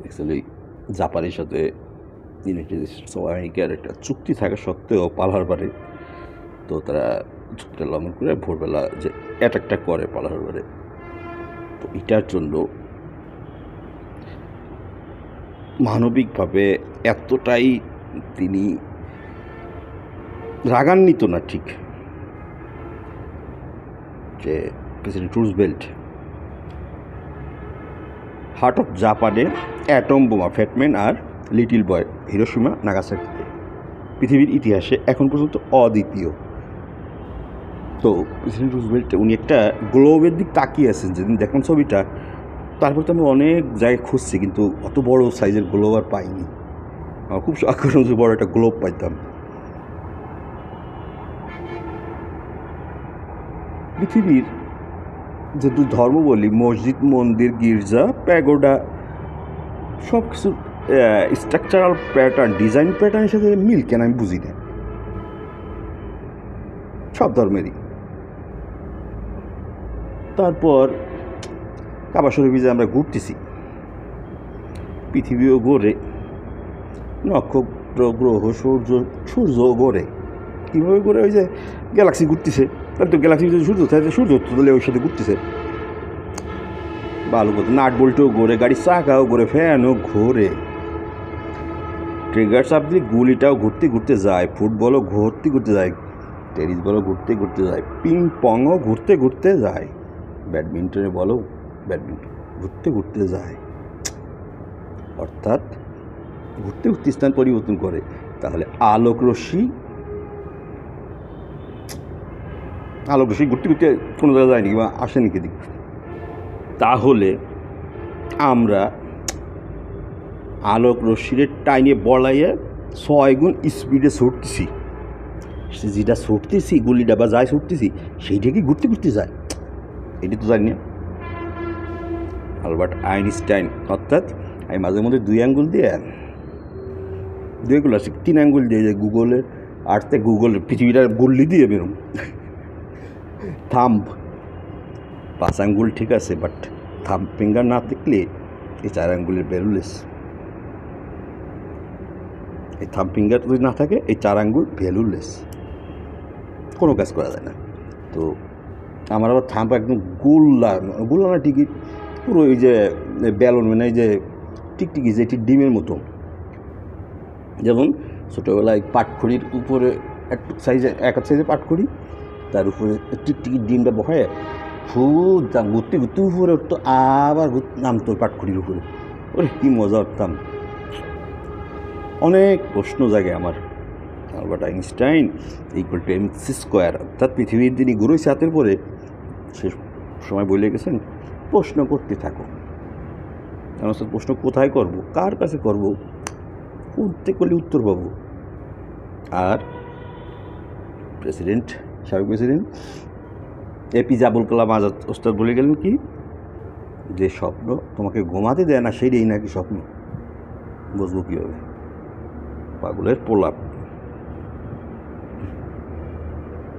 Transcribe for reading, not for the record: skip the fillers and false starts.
Actually জাপানের সাথে United states of আমেরিকার একটা চুক্তি থাকা সত্ত্বেও পার্ল হারবারে তো তারা চুক্তিটা লঙ্ঘন করে ভোরবেলা যে অ্যাটাকটা করে পার্ল হারবারে, তো এটার জন্য মানবিকভাবে এতটাই তিনি রাগান্বিত না ঠিক, যে প্রেসিডেন্ট রুজভেল্ট হার্ট অফ জাপানে অ্যাটম বোমা ফ্যাটম্যান আর লিটিল বয় হিরোশিমা নাগাসাকিতে পৃথিবীর ইতিহাসে এখন পর্যন্ত অদ্বিতীয়। তো প্রেসিডেন্ট রুজভেল্ট উনি একটা গ্লোবের দিক তাকিয়ে আছেন যেদিন দেখলাম ছবিটা, তারপর তো আমি অনেক জায়গায় খুঁজছি কিন্তু অত বড় সাইজের গ্লোব আর পাইনি। আমার খুব শখ করলাম যে বড় একটা গ্লোব পাইতাম। পৃথিবীর যে দুই ধর্ম বলি, মসজিদ, মন্দির, গির্জা, প্যাগোডা, সব কিছু স্ট্রাকচারাল প্যাটার্ন, ডিজাইন প্যাটার্নের সাথে মিল কেন আমি বুঝি না, সব ধর্মেরই। তারপর কাবা শরীফে যে আমরা ঘুরতেছি, পৃথিবীও ঘোরে, নক্ষত্র, গ্রহ, সূর্য ঘোরে। কীভাবে ঘোরে? ওই যে গ্যালাক্সি ঘুরতেছে, তাহলে তো গ্যালাক্সি যদি সূর্য থাকে, সূর্য তাহলে ওই সাথে ঘুরতেছে। ভালো কথা, নাট বল্টও ঘোরে, গাড়ির চাকাও ঘোরে, ফ্যানও ঘোরে, ট্রিগার চাপ দিয়ে গুলিটাও ঘুরতে ঘুরতে যায়, ফুটবলও ঘুরতে ঘুরতে যায়, টেনিস বলও ঘুরতে ঘুরতে যায়, পিং পংও ঘুরতে ঘুরতে যায়, ব্যাডমিন্টনে বলো ব্যাডমিন্টন ঘুরতে ঘুরতে যায়। অর্থাৎ ঘুরতে ঘুরতে স্থান পরিবর্তন করে। তাহলে আলোক রশ্মি ঘুরতে ঘুরতে কোনো জায়গায় যায়নি বা আসেনি দিক, তাহলে আমরা আলোক রশ্মির টাইনে বলাইয়ে 6 গুণ স্পিডে ছুটতেছি, যেটা ছুটতেছি গুলিটা বা যাই ছুটতেছি সেইটা কি ঘুরতে ঘুরতে যায়? এটি তো জানি না। আলবার্ট আইনস্টাইন, অর্থাৎ আমি মাঝে মধ্যে 2 আঙ্গুল দিয়ে 2 আঙ্গুল আছে 3 আঙ্গুল দিয়ে যে গুগলের আর্থে গুগল পৃথিবীটা গুল্লি দিয়ে বেরোম, থাম্ব 5 আঙ্গুল ঠিক আছে, বাট থাম্ব ফিঙ্গার না দেখলে এই 4 আঙ্গুলের ভ্যালুলেস। এই থাম্ব ফিঙ্গার যদি না থাকে এই 4 আঙ্গুল ভ্যালুলেস, কোনো কাজ করা যায় না। তো আমার আবার থাম্ব একদম গোল্লা না ঠিকই, পুরো এই যে ব্যালন, মানে এই যে টিকটিকি যে ডিমের মতো, যেমন ছোটোবেলায় পাটখড়ির উপরে একটু সাইজে এক সাইজে পাটখড়ি, তার উপরে টিকটিকি ডিমটা বসায় খুব ঘুরতে ঘুরতে উপরে উঠতো, আবার নামতো পাটখড়ির উপরে, ওরে কী মজা করতাম। অনেক প্রশ্ন জাগে আমার। Albert Einstein equal to mc square, অর্থাৎ পৃথিবীর দিনই ঘুরেছে হাতের পরে, সে সময় বলে গেছেন প্রশ্ন করতে থাকো। আমার প্রশ্ন কোথায় করব, কার কাছে করব, করতে করলে উত্তর পাবো। আর সাবেক প্রেসিডেন্ট এপিজে আবুল কালাম আজাদ ওস্তাদ বলে গেলেন কি, যে স্বপ্ন তোমাকে ঘুমাতে দেয় না সেইটাই নাকি স্বপ্ন, বুঝবো কীভাবে? পাগলের প্রলাপ।